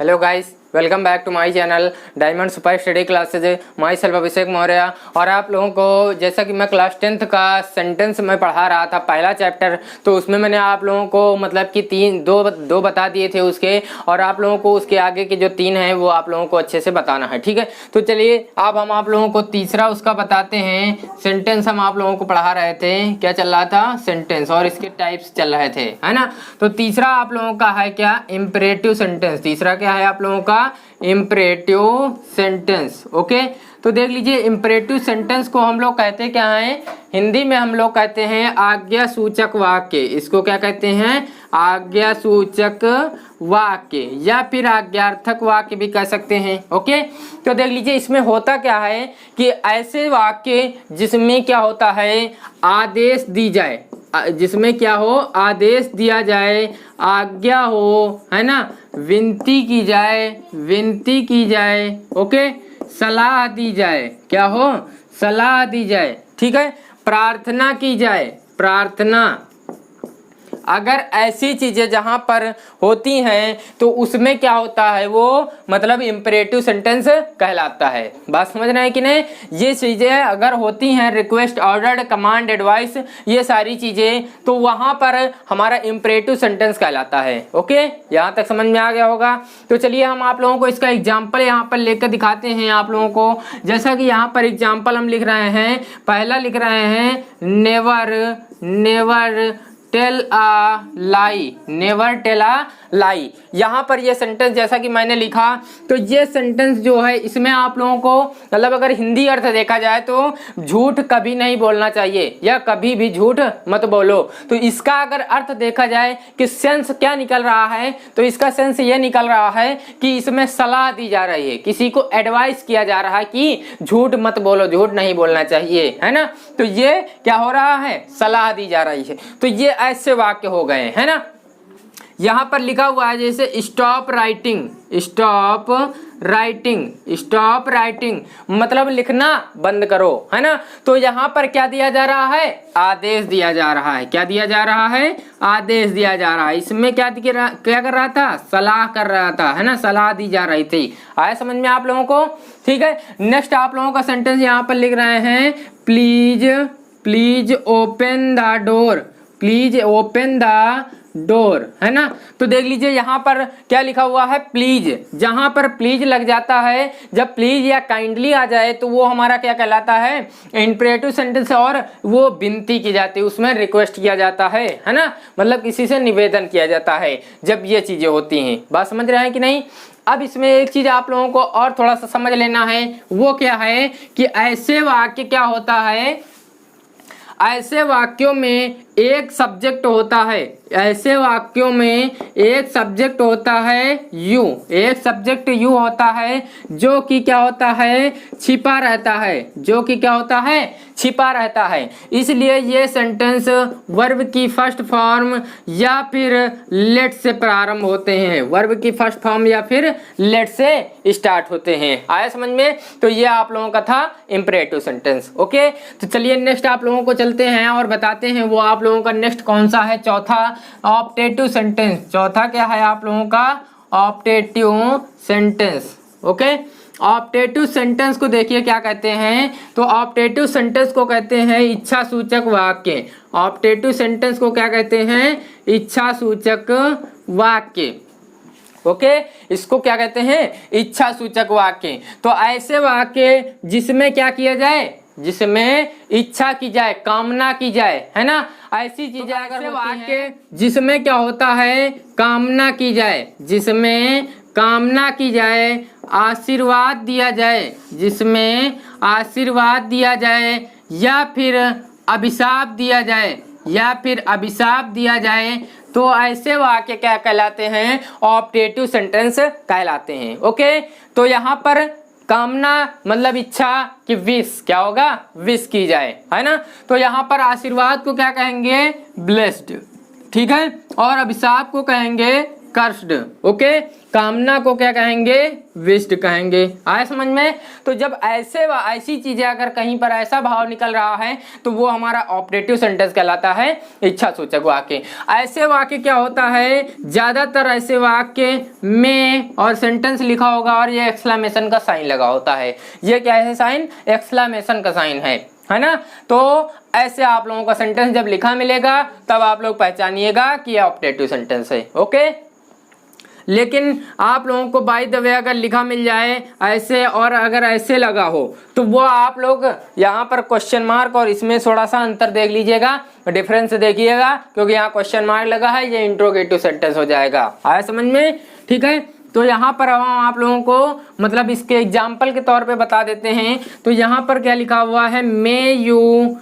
Hello guys, welcome back to my channel Diamond Super Study Classes. Myself Abhishek Maurya. और आप लोगों को जैसा कि मैं क्लास 10th का सेंटेंस में पढ़ा रहा था पहला चैप्टर, तो उसमें मैंने आप लोगों को मतलब कि दो बता दिए थे उसके, और आप लोगों को उसके आगे के जो 3 हैं वो आप लोगों को अच्छे से बताना है। ठीक है, तो चलिए अब हम आप लोगों को तीसरा उसका बताते हैं। सेंटेंस हम आप लोगों को पढ़ा रहे थे, क्या चल रहा था, सेंटेंस, और इसके टाइप्स चल रहे थे, है ना। तो तीसरा आप लोगों का है क्या, इम्परेटिव सेंटेंस। तीसरा क्या है आप लोगों का, इम्परेटिव सेंटेंस। ओके, तो देख लीजिए, इम्परेटिव सेंटेंस को हम लोग कहते क्या हैं, हिंदी में हम लोग कहते हैं आज्ञा सूचक वाक्य। इसको क्या कहते हैं, आज्ञा सूचक वाक्य, या फिर आज्ञार्थक वाक्य भी कह सकते हैं। ओके, तो देख लीजिए, इसमें होता क्या है कि ऐसे वाक्य जिसमें क्या होता है, आदेश दी जाए, जिसमें क्या हो, आदेश दिया जाए, आज्ञा हो, है ना, विनती की जाए, विनती की जाए, ओके, सलाह दी जाए, क्या हो, सलाह दी जाए, ठीक है, प्रार्थना की जाए, प्रार्थना। अगर ऐसी चीजें जहां पर होती हैं तो उसमें क्या होता है, वो मतलब इम्परेटिव सेंटेंस कहलाता है। बात समझ रहे हैं कि नहीं। ये चीजें अगर होती हैं, रिक्वेस्ट, ऑर्डर, कमांड, एडवाइस, ये सारी चीजें, तो वहां पर हमारा इम्परेटिव सेंटेंस कहलाता है। ओके, यहाँ तक समझ में आ गया होगा। तो चलिए हम आप लोगों को इसका एग्जाम्पल यहाँ पर लेकर दिखाते हैं आप लोगों को। जैसा कि यहाँ पर एग्जाम्पल हम लिख रहे हैं, पहला लिख रहे हैं, never tell a lie, never tell a lie. यहाँ पर ये सेंटेंस जैसा कि मैंने लिखा, तो ये सेंटेंस जो है इसमें आप लोगों को मतलब अगर हिंदी अर्थ देखा जाए तो झूठ कभी नहीं बोलना चाहिए, या कभी भी झूठ मत बोलो। तो इसका अगर अर्थ देखा जाए कि सेंस क्या निकल रहा है, तो इसका सेंस ये निकल रहा है कि इसमें सलाह दी जा रही है, किसी को एडवाइस किया जा रहा है कि झूठ मत बोलो, झूठ नहीं बोलना चाहिए, है ना। तो ये क्या हो रहा है, सलाह दी जा रही है। तो ये ऐसे वाक्य हो गए, है ना। यहां पर लिखा हुआ है जैसे stop writing, stop writing, stop writing मतलब लिखना बंद करो, है ना। तो यहाँ पर क्या दिया जा रहा है, आदेश दिया जा रहा है। क्या दिया जा रहा है, आदेश दिया जा रहा है। इसमें क्या कर रहा था, सलाह कर रहा था, है ना, सलाह दी जा रही थी। आया समझ में आप लोगों को। ठीक है, नेक्स्ट आप लोगों का सेंटेंस यहाँ पर लिख रहे हैं, please open the door, please open the door, है ना। तो देख लीजिए यहाँ पर क्या लिखा हुआ है, प्लीज। जहां पर प्लीज लग जाता है, जब प्लीज या काइंडली आ जाए, तो वो हमारा क्या कहलाता है, इंपरेटिव सेंटेंस, और वो विनती की जाती है, उसमें रिक्वेस्ट किया जाता है ना, मतलब किसी से निवेदन किया जाता है जब ये चीजें होती हैं। बात समझ रहे हैं कि नहीं। अब इसमें एक चीज आप लोगों को और थोड़ा सा समझ लेना है, वो क्या है कि ऐसे वाक्य क्या होता है, ऐसे वाक्यों में एक सब्जेक्ट होता है, ऐसे वाक्यों में एक सब्जेक्ट होता है यू, एक सब्जेक्ट यू होता है, जो कि क्या होता है, छिपा रहता है, जो कि क्या होता है, छिपा रहता है। इसलिए ये सेंटेंस वर्ब की फर्स्ट फॉर्म या फिर लेट से प्रारंभ होते हैं, वर्ब की फर्स्ट फॉर्म या फिर लेट से स्टार्ट होते हैं। आया समझ में। तो ये आप लोगों का था इम्परेटिव सेंटेंस। ओके, तो चलिए नेक्स्ट आप लोगों को चलते हैं और बताते हैं वो आप लोगों का नेक्स्ट कौन सा है, चौथा ऑप्टेटिव सेंटेंस। चौथा क्या है आप लोगों का, optative sentence. Okay, optative sentence को देखिए क्या कहते हैं, तो ऑप्टेटिव सेंटेंस को कहते हैं इच्छा सूचक वाक्य। ऑप्टेटिव सेंटेंस को क्या कहते हैं, इच्छा सूचक वाक्य। ओके, इसको क्या कहते हैं, इच्छा सूचक वाक्य। तो ऐसे वाक्य जिसमें क्या किया जाए, जिसमें इच्छा की जाए, कामना की जाए, है ना, ऐसी चीजें अगर वाक्य जिसमें क्या होता है, कामना की जाए, जिसमें कामना की जाए, आशीर्वाद दिया जाए, जिसमें आशीर्वाद दिया जाए, या फिर अभिशाप दिया जाए, या फिर अभिशाप दिया जाए, तो ऐसे वाक्य क्या कहलाते हैं, ऑप्टेटिव सेंटेंस कहलाते हैं। ओके, तो यहाँ पर कामना मतलब इच्छा कि विश, क्या होगा, विश की जाए, है ना। तो यहाँ पर आशीर्वाद को क्या कहेंगे, ब्लेस्ड, ठीक है, और अभिशाप को कहेंगे कर्स्ड। ओके, कामना को क्या कहेंगे, विश्ड कहेंगे। आया समझ में। तो जब ऐसी चीजें अगर कहीं पर ऐसा भाव निकल रहा है तो वो हमारा ऑप्टेटिव सेंटेंस कहलाता है, इच्छा सूचक वाक्य। ऐसे वाक्य क्या होता है, ज्यादातर ऐसे वाक्य में और सेंटेंस लिखा होगा और ये एक्सक्लेमेशन का साइन लगा होता है। ये क्या है साइन, एक्सक्लेमेशन का साइन है ना। तो ऐसे आप लोगों का सेंटेंस जब लिखा मिलेगा तब आप लोग पहचानिएगा कि ये ऑप्टेटिव सेंटेंस है। ओके, लेकिन आप लोगों को बाय द वे अगर लिखा मिल जाए ऐसे और अगर ऐसे लगा हो तो वो आप लोग यहाँ पर क्वेश्चन मार्क और इसमें थोड़ा सा अंतर देख लीजिएगा, डिफरेंस देखिएगा, क्योंकि यहाँ क्वेश्चन मार्क लगा है, ये इंट्रोगेटिव सेंटेंस हो जाएगा। आया समझ में, ठीक है। तो यहाँ पर हम आप लोगों को मतलब इसके एग्जाम्पल के तौर पे बता देते हैं। तो यहाँ पर क्या लिखा हुआ है, may you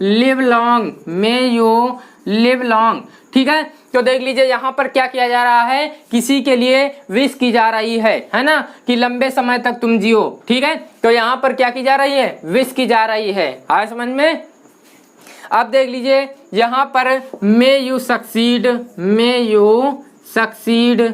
live long, may you live long, ठीक है। तो देख लीजिए यहाँ पर क्या किया जा रहा है, किसी के लिए विश की जा रही है ना, कि लंबे समय तक तुम जियो, ठीक है। तो यहाँ पर क्या की जा रही है, विश की जा रही है। आया समझ में। अब देख लीजिए यहाँ पर may you succeed, may you succeed,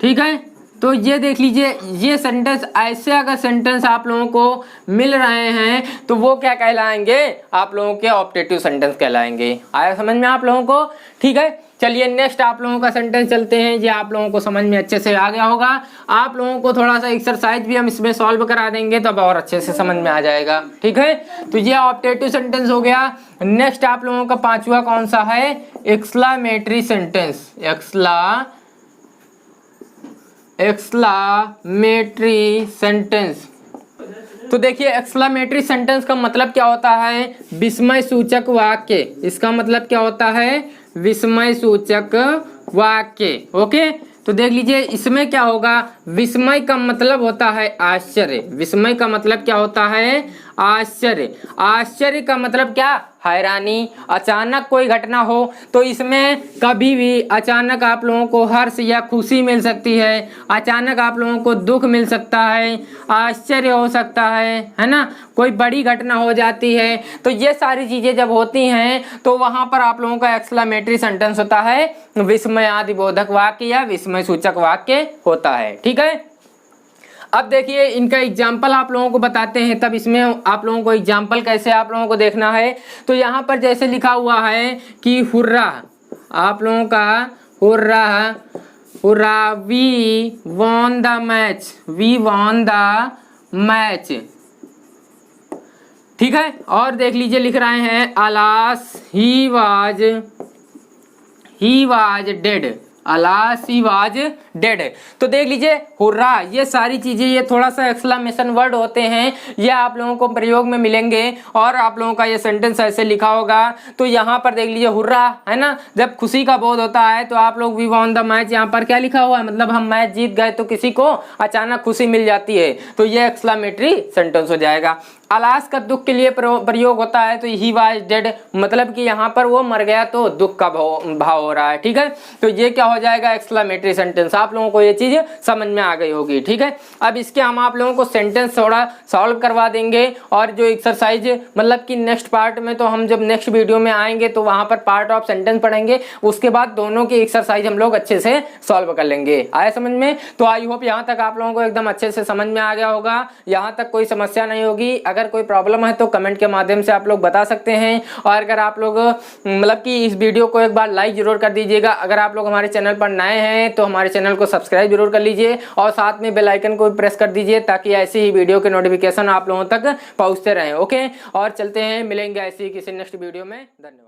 ठीक है। तो ये देख लीजिए, ये सेंटेंस ऐसे अगर सेंटेंस आप लोगों को मिल रहे हैं तो वो क्या कहलाएंगे, आप लोगों के ऑप्टेटिव सेंटेंस कहलाएंगे। आया समझ में आप लोगों को, ठीक है। चलिए नेक्स्ट आप लोगों का सेंटेंस चलते हैं। ये आप लोगों को समझ में अच्छे से आ गया होगा। आप लोगों को थोड़ा सा एक्सरसाइज भी हम इसमें सॉल्व करा देंगे तब और अच्छे से समझ में आ जाएगा, ठीक है। तो ये ऑप्टेटिव सेंटेंस हो गया। नेक्स्ट आप लोगों का पांचवा कौन सा है, एक्सक्लेमेटरी सेंटेंस, एक्सक्लेमेटरी सेंटेंस। तो देखिए एक्सक्लेमेटरी सेंटेंस का मतलब क्या होता है, विस्मय सूचक वाक्य। इसका मतलब क्या होता है, विस्मय सूचक वाक्य। ओके, तो देख लीजिए इसमें क्या होगा, विस्मय का मतलब होता है आश्चर्य। विस्मय का मतलब क्या होता है, आश्चर्य। आश्चर्य का मतलब क्या, हैरानी। अचानक कोई घटना हो तो इसमें कभी भी अचानक आप लोगों को हर्ष या खुशी मिल सकती है, अचानक आप लोगों को दुख मिल सकता है, आश्चर्य हो सकता है ना, कोई बड़ी घटना हो जाती है। तो ये सारी चीजें जब होती हैं तो वहां पर आप लोगों का एक्सक्लेमेटरी सेंटेंस होता है, विस्मयादिबोधक वाक्य या विस्मय सूचक वाक्य होता है, ठीक है। अब देखिए इनका एग्जाम्पल आप लोगों को बताते हैं, तब इसमें आप लोगों को एग्जाम्पल कैसे आप लोगों को देखना है। तो यहाँ पर जैसे लिखा हुआ है कि हुर्रा, आप लोगों का hurrah, hurrah we won the match, we won the match, ठीक है। और देख लीजिए लिख रहे हैं alas he was dead, alas he was dead. तो देख लीजिए हुर्रा, ये सारी चीजें ये थोड़ा सा एक्सक्लेमेशन वर्ड होते हैं, ये आप लोगों को प्रयोग में मिलेंगे और आप लोगों का ये सेंटेंस ऐसे लिखा होगा। तो यहाँ पर देख लीजिए हुर्रा है ना, जब खुशी का बोध होता है तो आप लोग वी वॉन द मैच, यहाँ पर क्या लिखा हुआ है, मतलब हम मैच जीत गए, तो किसी को अचानक खुशी मिल जाती है, तो ये एक्सक्लेमेटरी सेंटेंस हो जाएगा। अलास का दुख के लिए प्रयोग होता है, तो ही वाज डेड, मतलब कि यहाँ पर वो मर गया तो दुख का भाव हो रहा है, ठीक है। तो ये क्या हो जाएगा, एक्सक्लेमेटरी सेंटेंस। आप लोगों को ये चीज समझ में आ गई होगी, ठीक है। अब इसके हम आप लोगों को सेंटेंस थोड़ा सॉल्व करवा देंगे और जो एक्सरसाइज मतलब कि नेक्स्ट पार्ट में, तो हम जब नेक्स्ट वीडियो में आएंगे तो वहां पर पार्ट ऑफ सेंटेंस पढ़ेंगे, उसके बाद दोनों की एक्सरसाइज हम लोग अच्छे से सॉल्व कर लेंगे। आया समझ में। तो आई होप यहाँ तक आप लोगों को एकदम अच्छे से समझ में आ गया होगा, यहाँ तक कोई समस्या नहीं होगी। अगर कोई प्रॉब्लम है तो कमेंट के माध्यम से आप लोग बता सकते हैं। और अगर आप लोग मतलब कि इस वीडियो को एक बार लाइक जरूर कर दीजिएगा। अगर आप लोग हमारे चैनल पर नए हैं तो हमारे चैनल को सब्सक्राइब जरूर कर लीजिए और साथ में बेल आइकन को प्रेस कर दीजिए, ताकि ऐसी ही वीडियो के नोटिफिकेशन आप लोगों तक पहुंचते रहें। ओके, और चलते हैं, मिलेंगे ऐसी किसी नेक्स्ट वीडियो में। धन्यवाद।